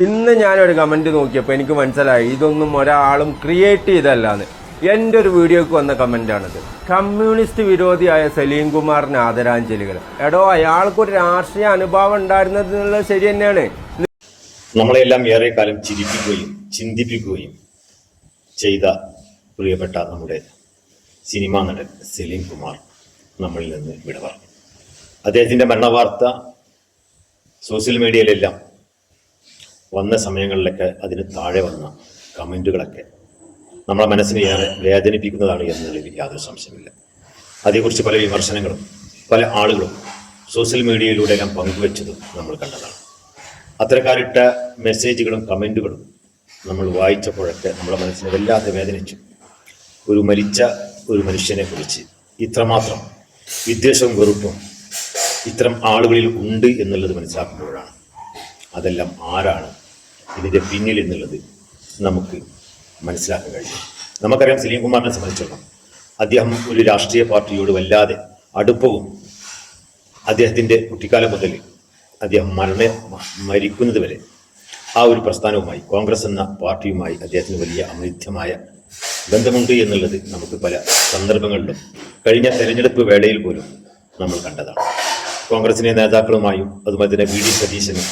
ഇന്ന് ഞാനൊരു കമന്റ് നോക്കിയപ്പോൾ എനിക്ക് മനസ്സിലായി ഇതൊന്നും ഒരാളും ക്രിയേറ്റ് ചെയ്തല്ലാന്ന്. എൻ്റെ ഒരു വീഡിയോക്ക് വന്ന കമന്റാണിത്. കമ്മ്യൂണിസ്റ്റ് വിരോധിയായ സലീം കുമാറിന് ആദരാഞ്ജലികൾ. എടോ, അയാൾക്കൊരു രാഷ്ട്രീയ അനുഭവം ഉണ്ടായിരുന്നത് എന്നുള്ളത് ശരി തന്നെയാണ്. നമ്മളെല്ലാം ഏറെ കാലം ചിരിപ്പിക്കുകയും ചിന്തിപ്പിക്കുകയും ചെയ്ത പ്രിയപ്പെട്ട നമ്മുടെ സിനിമാ നടൻ സലീം കുമാർ നമ്മളിൽ നിന്ന് വിട പറഞ്ഞു. അദ്ദേഹത്തിൻ്റെ മരണവാർത്ത സോഷ്യൽ മീഡിയയിലെല്ലാം വന്ന സമയങ്ങളിലൊക്കെ അതിന് താഴെ വന്ന കമൻറ്റുകളൊക്കെ നമ്മളെ മനസ്സിനെ ഏറെ വേദനിപ്പിക്കുന്നതാണ് എന്നതിൽ യാതൊരു സംശയമില്ല. അതേക്കുറിച്ച് പല വിമർശനങ്ങളും പല ആളുകളും സോഷ്യൽ മീഡിയയിലൂടെ എല്ലാം പങ്കുവെച്ചതും നമ്മൾ കണ്ടതാണ്. അത്തരക്കാരിട്ട മെസ്സേജുകളും കമൻറ്റുകളും നമ്മൾ വായിച്ചപ്പോഴൊക്കെ നമ്മുടെ മനസ്സിനെ വല്ലാതെ വേദനിച്ചു. ഒരു മരിച്ച ഒരു മനുഷ്യനെ കുറിച്ച് ഇത്രമാത്രം വിദ്വേഷവും വെറുപ്പും ഇത്തരം ആളുകളിൽ ഉണ്ട് എന്നുള്ളത് മനസ്സിലാക്കുമ്പോഴാണ് അതെല്ലാം ആരാണ് ഇതിൻ്റെ പിന്നിൽ എന്നുള്ളത് നമുക്ക് മനസ്സിലാക്കാൻ കഴിയും. നമുക്കറിയാം, സലീം കുമാറിനെ സംബന്ധിച്ചിടത്തോളം അദ്ദേഹം ഒരു രാഷ്ട്രീയ പാർട്ടിയോട് വല്ലാതെ അടുപ്പവും അദ്ദേഹത്തിൻ്റെ കുട്ടിക്കാലം മുതൽ അദ്ദേഹം മരിക്കുന്നത് വരെ ആ ഒരു പ്രസ്ഥാനവുമായി, കോൺഗ്രസ് എന്ന പാർട്ടിയുമായി അദ്ദേഹത്തിന് വലിയ അമിതമായ ബന്ധമുണ്ട് എന്നുള്ളത് നമുക്ക് പല സന്ദർഭങ്ങളിലും കഴിഞ്ഞ തെരഞ്ഞെടുപ്പ് വേളയിൽ പോലും നമ്മൾ കണ്ടതാണ്. കോൺഗ്രസിലെ നേതാക്കളുമായും അതുപോലെ തന്നെ വി ഡി സതീശനും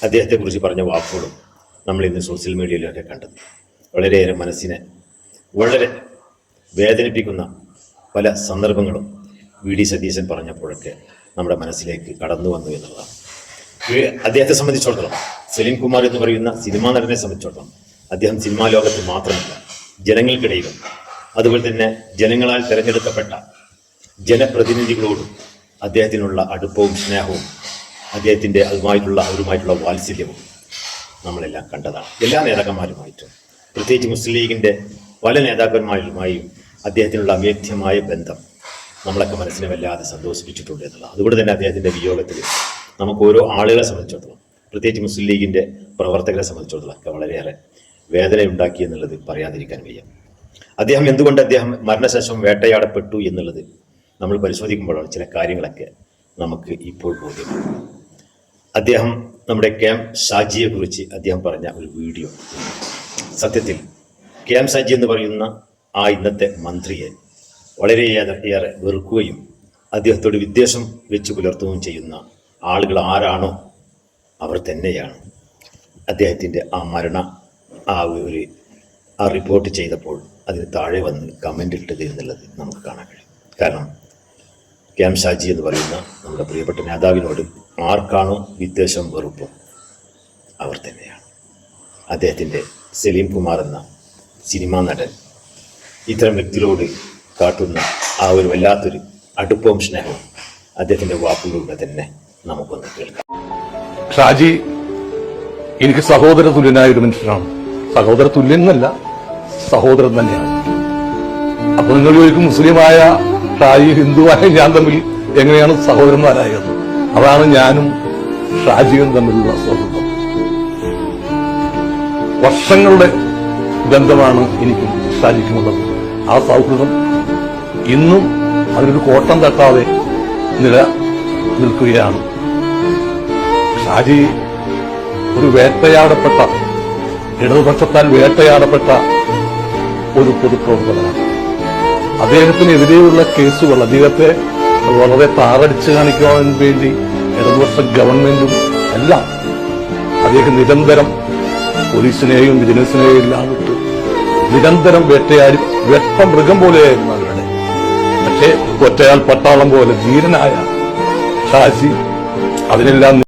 അദ്ദേഹത്തെക്കുറിച്ച് പറഞ്ഞ വാക്കുകളും നമ്മൾ ഇന്ന് സോഷ്യൽ മീഡിയയിലൊക്കെ കണ്ടത് വളരെയേറെ മനസ്സിനെ വളരെ വേദനിപ്പിക്കുന്ന പല സന്ദർഭങ്ങളും വി ഡി സതീശൻ പറഞ്ഞപ്പോഴൊക്കെ നമ്മുടെ മനസ്സിലേക്ക് കടന്നു വന്നു എന്നുള്ളതാണ്. അദ്ദേഹത്തെ സംബന്ധിച്ചിടത്തോളം, സലീം കുമാർ എന്ന് പറയുന്ന സിനിമാ നടനെ സംബന്ധിച്ചിടത്തോളം അദ്ദേഹം സിനിമാ ലോകത്ത് മാത്രമല്ല, ജനങ്ങൾക്കിടയിലും അതുപോലെ തന്നെ ജനങ്ങളാൽ തിരഞ്ഞെടുക്കപ്പെട്ട ജനപ്രതിനിധികളോടും അദ്ദേഹത്തിനുള്ള അടുപ്പവും സ്നേഹവും അദ്ദേഹത്തിൻ്റെ അവരുമായിട്ടുള്ള വാത്സല്യവും നമ്മളെല്ലാം കണ്ടതാണ്. എല്ലാ നേതാക്കന്മാരുമായിട്ടും, പ്രത്യേകിച്ച് മുസ്ലിം ലീഗിൻ്റെ പല നേതാക്കന്മാരുമായും അദ്ദേഹത്തിനുള്ള അമേധ്യമായ ബന്ധം നമ്മളൊക്കെ മനസ്സിനെ വല്ലാതെ സന്തോഷിപ്പിച്ചിട്ടുണ്ട് എന്നുള്ളത്. അതുകൊണ്ട് തന്നെ അദ്ദേഹത്തിൻ്റെ വിയോഗത്തിൽ നമുക്ക് ഓരോ ആളുകളെ സംബന്ധിച്ചിടത്തോളം, പ്രത്യേകിച്ച് മുസ്ലിം ലീഗിൻ്റെ പ്രവർത്തകരെ സംബന്ധിച്ചിടത്തോളം ഒക്കെ വളരെയേറെ വേദനയുണ്ടാക്കി എന്നുള്ളത് പറയാതിരിക്കാൻ വയ്യ. എന്തുകൊണ്ട് അദ്ദേഹം മരണശേഷം വേട്ടയാടപ്പെട്ടു എന്നുള്ളത് നമ്മൾ പരിശോധിക്കുമ്പോഴാണ് ചില കാര്യങ്ങളൊക്കെ നമുക്ക് ഇപ്പോൾ ബോധ്യമാണ്. അദ്ദേഹം നമ്മുടെ KM ഷാജിയെ കുറിച്ച് അദ്ദേഹം പറഞ്ഞ ഒരു വീഡിയോ, സത്യത്തിൽ KM ഷാജി എന്ന് പറയുന്ന ആ ഇന്നത്തെ മന്ത്രിയെ വളരെയേറെ വെറുക്കുകയും അദ്ദേഹത്തോട് വിദ്വേഷം വെച്ച് പുലർത്തുകയും ചെയ്യുന്ന ആളുകൾ ആരാണോ അവർ തന്നെയാണ് അദ്ദേഹത്തിൻ്റെ ആ റിപ്പോർട്ട് ചെയ്തപ്പോൾ അതിന് താഴെ വന്ന് കമൻ്റ് ഇട്ടത് എന്നുള്ളത് നമുക്ക് കാണാൻ കഴിയും. കാരണം KM ഷാജി എന്ന് പറയുന്ന നമ്മുടെ പ്രിയപ്പെട്ട നേതാവിനോട് ആർക്കാണോ വിദ്വേഷം വെറുപ്പും അവർ തന്നെയാണ്. അദ്ദേഹത്തിൻ്റെ സലീം കുമാർ എന്ന സിനിമാ നടൻ ഇത്തരം വ്യക്തികളോട് കാട്ടുന്ന ആ ഒരു വല്ലാത്തൊരു അടുപ്പവും സ്നേഹവും അദ്ദേഹത്തിൻ്റെ വാക്കുകളിലൂടെ തന്നെ നമുക്കൊന്ന് കേൾക്കാം. ഷാജി എനിക്ക് സഹോദര തുല്യനായ ഒരു മനുഷ്യനാണ്. സഹോദര തുല്യൻ എന്നല്ല, സഹോദരൻ തന്നെയാണ്. അപ്പൊ നിങ്ങൾ ചോദിക്കും, മുസ്ലിമായ ഷാജി ഹിന്ദുവായ ഞാൻ തമ്മിൽ എങ്ങനെയാണ് സഹോദരന്മാരായത്? അതാണ് ഞാനും ഷാജിയും തമ്മിലുള്ള സൗഹൃദം. വർഷങ്ങളുടെ ബന്ധമാണ് എനിക്കും ഷാജിക്കുമുള്ളത്. ആ സൗഹൃദം ഇന്നും അതിനൊരു കോട്ടം തട്ടാതെ നിലനിൽക്കുകയാണ്. ഷാജി ഒരു വേട്ടയാടപ്പെട്ട, ഇടതുപക്ഷത്താൽ വേട്ടയാടപ്പെട്ട ഒരു പൊതുപ്രവർത്തകനാണ്. അദ്ദേഹത്തിനെതിരെയുള്ള കേസുകൾ, അദ്ദേഹത്തെ വളരെ താറടിച്ച് കാണിക്കാൻ വേണ്ടി ഇടതുപക്ഷ ഗവൺമെന്റും എല്ലാം അദ്ദേഹം നിരന്തരം പോലീസിനെയും വിജിലൻസിനെയും എല്ലാം വിട്ട് നിരന്തരം വേട്ടയാടി മൃഗം പോലെയായിരുന്നു അവരുടെ. പക്ഷേ ഒറ്റയാൾ പട്ടാളം പോലെ ധീരനായ ഷാജി അതിനെല്ലാം